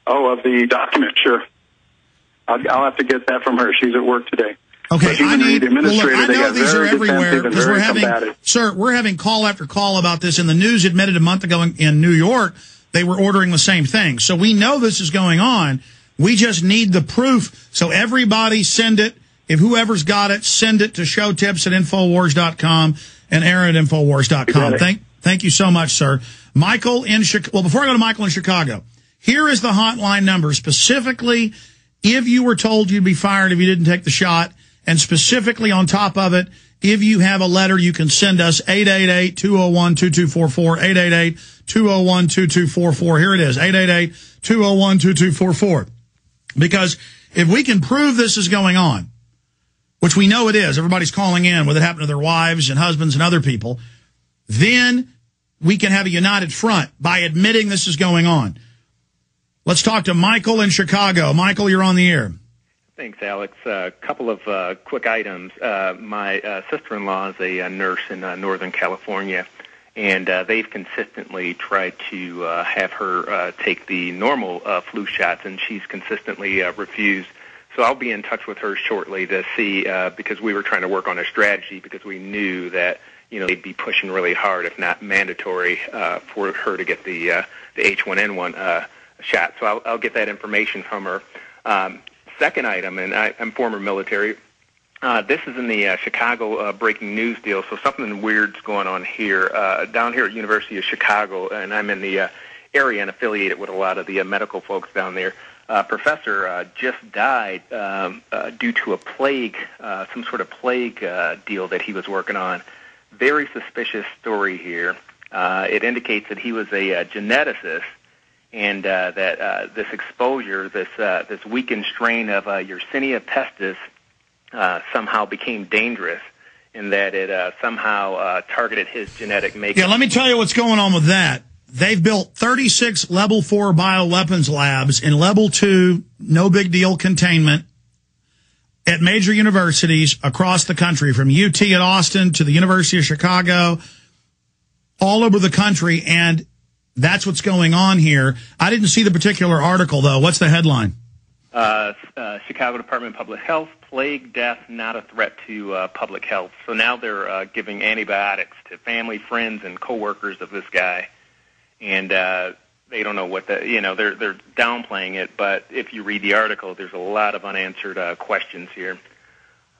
Oh, of the document, sure. I'll have to get that from her. She's at work today. Okay, I know these are everywhere because we're having call after call about this. And the news admitted a month ago in New York they were ordering the same thing. So we know this is going on. We just need the proof. So everybody send it. If whoever's got it, send it to showtips@infowars.com and Aaron at infowars.com. Thank you so much, sir. Michael in Chicago. Well, before I go to Michael in Chicago, here is the hotline number specifically if you were told you'd be fired if you didn't take the shot. And specifically on top of it, if you have a letter, you can send us 888-201-2244, 888-201-2244. Here it is, 888-201-2244. Because if we can prove this is going on, which we know it is, everybody's calling in with it happened to their wives and husbands and other people, then we can have a united front by admitting this is going on. Let's talk to Michael in Chicago. Michael, you're on the air. Thanks, Alex. A couple of quick items. My sister-in-law is a nurse in Northern California, and they've consistently tried to have her take the normal flu shots, and she's consistently refused. So I'll be in touch with her shortly to see, because we were trying to work on a strategy because we knew that, they'd be pushing really hard, if not mandatory, for her to get the H1N1 shot. So I'll get that information from her. Second item, and I'm former military. This is in the Chicago breaking news deal, so something weird's going on here. Down here at University of Chicago, and I'm in the area and affiliated with a lot of the medical folks down there. Professor just died due to a plague, some sort of plague deal that he was working on. Very suspicious story here. It indicates that he was a geneticist, and that this exposure, this weakened strain of Yersinia pestis, somehow became dangerous, in that it somehow targeted his genetic makeup. Yeah, let me tell you what's going on with that. They've built 36 Level 4 bioweapons labs in Level 2, no big deal containment, at major universities across the country, from UT at Austin to the University of Chicago, all over the country, and that's what's going on here. I didn't see the particular article, though. What's the headline? Chicago Department of Public Health, plague death not a threat to public health. So now they're giving antibiotics to family, friends, and coworkers of this guy. And they don't know what they're downplaying it. But if you read the article, there's a lot of unanswered questions here.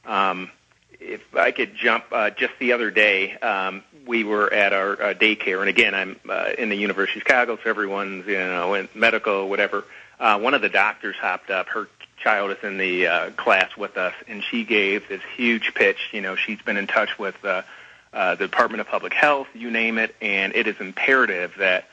If I could jump, just the other day, we were at our daycare, and again, I'm in the University of Chicago, so everyone's, in medical, whatever. One of the doctors hopped up. Her child is in the class with us, and she gave this huge pitch. She's been in touch with the Department of Public Health, you name it, and it is imperative that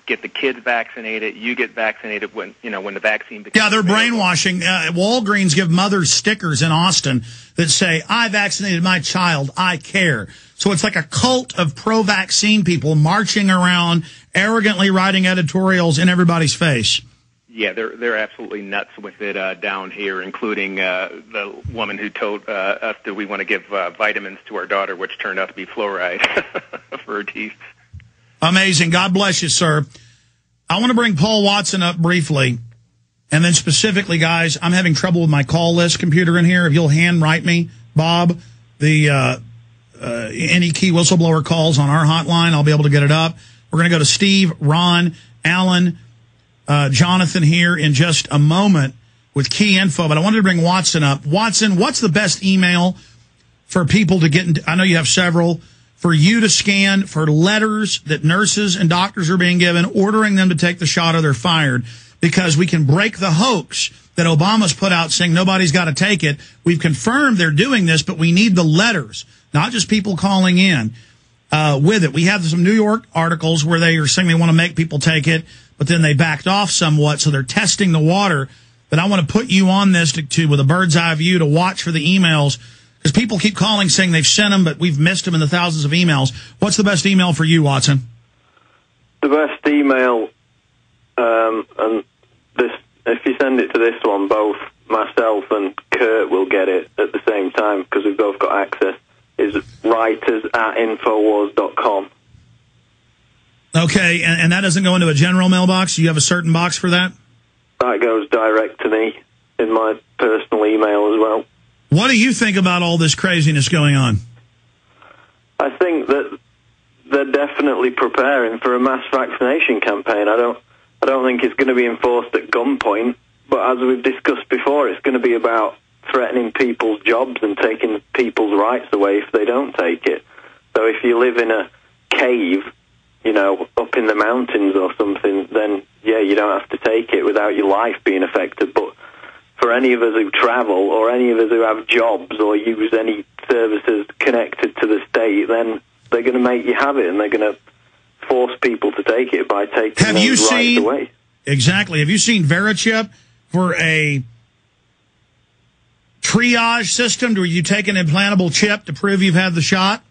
get the kids vaccinated. You get vaccinated when the vaccine becomes they're available. brainwashing. Walgreens give mothers stickers in Austin that say, "I vaccinated my child. I care." So it's like a cult of pro-vaccine people marching around, arrogantly writing editorials in everybody's face. Yeah, they're absolutely nuts with it down here, including the woman who told us that we want to give vitamins to our daughter, which turned out to be fluoride for her teeth. Amazing. God bless you, sir. I want to bring Paul Watson up briefly. And then specifically, guys, I'm having trouble with my call list computer in here. If you'll handwrite me, Bob, the any key whistleblower calls on our hotline, I'll be able to get it up. We're going to go to Steve, Ron, Alan, Jonathan here in just a moment with key info. But I wanted to bring Watson up. Watson, what's the best email for people to get into? I know you have several. For you to scan for letters that nurses and doctors are being given, ordering them to take the shot or they're fired, because we can break the hoax that Obama's put out saying nobody's got to take it. We've confirmed they're doing this, but we need the letters, not just people calling in with it. We have some New York articles where they are saying they want to make people take it, but then they backed off somewhat, so they're testing the water. But I want to put you on this to with a bird's eye view to watch for the emails, because people keep calling saying they've sent them, but we've missed them in the thousands of emails. What's the best email for you, Watson? The best email, and this, if you send it to this one, both myself and Kurt will get it at the same time, because we've both got access, is writers@infowars.com. Okay, and that doesn't go into a general mailbox? You have a certain box for that? that goes direct to me in my personal email as well. What do you think about all this craziness going on? I think that they're definitely preparing for a mass vaccination campaign. I don't think it's going to be enforced at gunpoint, but as we've discussed before, it's going to be about threatening people's jobs and taking people's rights away if they don't take it. So if you live in a cave, you know, up in the mountains or something, then, yeah, you don't have to take it without your life being affected. But for any of us who travel or any of us who have jobs or use any services connected to the state, then they're going to make you have it, and they're going to force people to take it by taking those rights away. Exactly. Have you seen VeriChip for a triage system where you take an implantable chip to prove you've had the shot?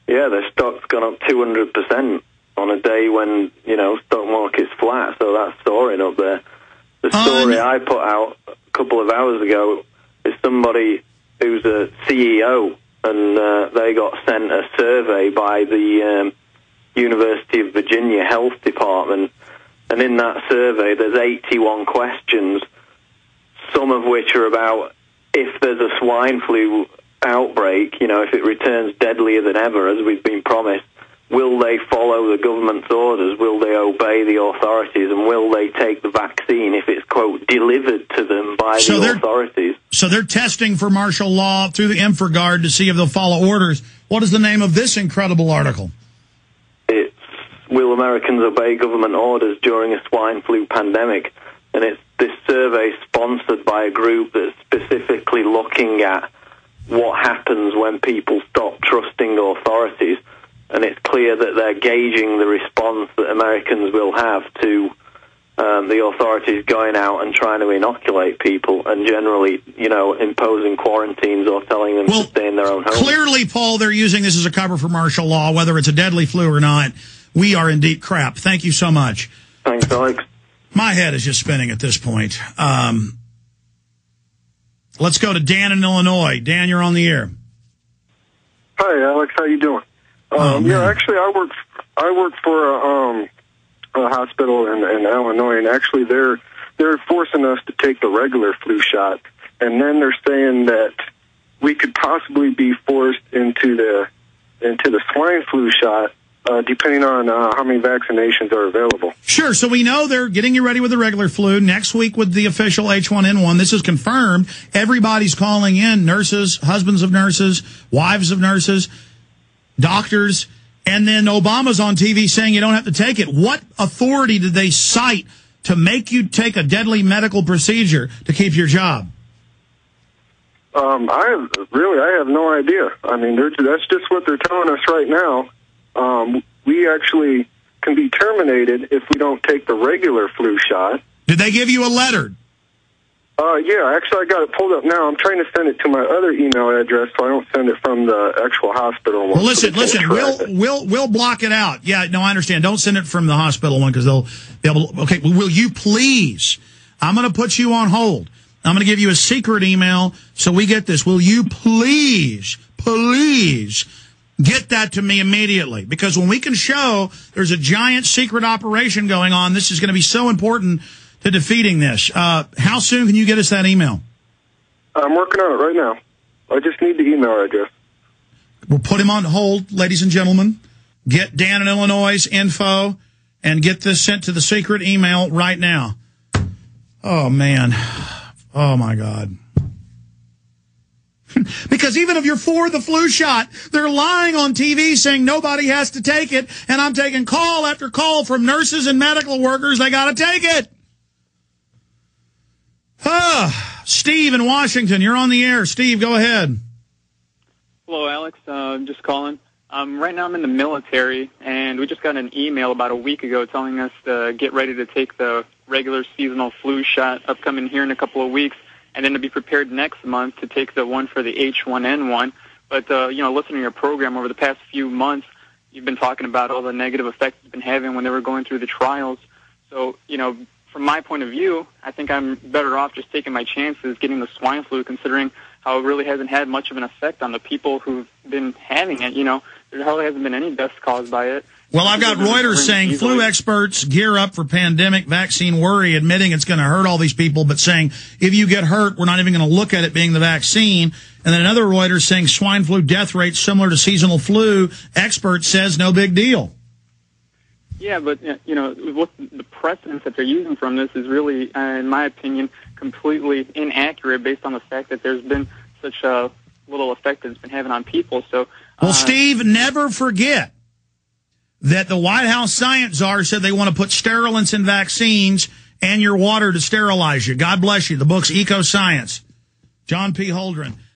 Yeah, their stock's gone up 200% on a day when, you know, stock market's flat, so that's soaring up there. The story I put out a couple of hours ago is somebody who's a CEO, and they got sent a survey by the University of Virginia Health Department, and in that survey there's 81 questions, some of which are about if there's a swine flu outbreak, you know, if it returns deadlier than ever, as we've been promised, will they follow the government's orders? Will they obey the authorities? And will they take the vaccine if it's, quote, delivered to them by the authorities? So they're testing for martial law through the InfraGard to see if they'll follow orders. What is the name of this incredible article? It's Will Americans Obey Government Orders During a Swine Flu Pandemic? And it's this survey sponsored by a group that's specifically looking at what happens when people stop trusting authorities. And it's clear that they're gauging the response that Americans will have to the authorities going out and trying to inoculate people and generally, you know, imposing quarantines or telling them to stay in their own homes. Clearly, Paul, they're using this as a cover for martial law, whether it's a deadly flu or not. We are in deep crap. Thank you so much. Thanks, Alex. My head is just spinning at this point. Let's go to Dan in Illinois. Dan, you're on the air. Hi, Alex. How you doing? Yeah, actually, I work for a hospital in Illinois, and actually they're forcing us to take the regular flu shot, and then they're saying that we could possibly be forced into the swine flu shot, depending on how many vaccinations are available. Sure. So we know they're getting you ready with the regular flu. Next week with the official H1N1. This is confirmed. Everybody's calling in, nurses, husbands of nurses, wives of nurses, doctors, and then Obama's on TV saying you don't have to take it. What authority did they cite to make you take a deadly medical procedure to keep your job? I have no idea. I mean, that's just what they're telling us right now. We actually can be terminated if we don't take the regular flu shot. Did they give you a letter? Yeah, actually, I got it pulled up now. I'm trying to send it to my other email address, so I don't send it from the actual hospital one. Well, listen, we'll block it out. Yeah, no, I understand. Don't send it from the hospital one because they'll be able to. Okay, will you please? I'm going to put you on hold. I'm going to give you a secret email so we get this. Will you please get that to me immediately? Because when we can show there's a giant secret operation going on, this is going to be so important to defeating this. How soon can you get us that email? I'm working on it right now. I just need the email address. We'll put him on hold, ladies and gentlemen. Get Dan in Illinois' info and get this sent to the secret email right now. Oh, man. Oh, my God. Because even if you're for the flu shot, they're lying on TV saying nobody has to take it, and I'm taking call after call from nurses and medical workers. They got to take it. Steve in Washington, you're on the air. Steve, go ahead. Hello, Alex. I'm just calling. Right now I'm in the military, and we just got an email about a week ago telling us to get ready to take the regular seasonal flu shot upcoming here in a couple of weeks, and then to be prepared next month to take the one for the H1N1. But, listening to your program over the past few months, you've been talking about all the negative effects it's been having when they were going through the trials. So, from my point of view, I think I'm better off just taking my chances getting the swine flu, considering how it really hasn't had much of an effect on the people who've been having it. There hardly hasn't been any deaths caused by it. Well, I've got Reuters saying flu experts gear up for pandemic vaccine worry, admitting it's going to hurt all these people, but saying if you get hurt, we're not even going to look at it being the vaccine. And then another Reuters saying swine flu death rates similar to seasonal flu. Expert says no big deal. Yeah, but, what the precedent that they're using from this is really, in my opinion, completely inaccurate based on the fact that there's been such a little effect that it's been having on people. So, well, Steve, never forget that the White House science czar said they want to put sterilants in vaccines and your water to sterilize you. God bless you. The book's Eco Science. John P. Holdren.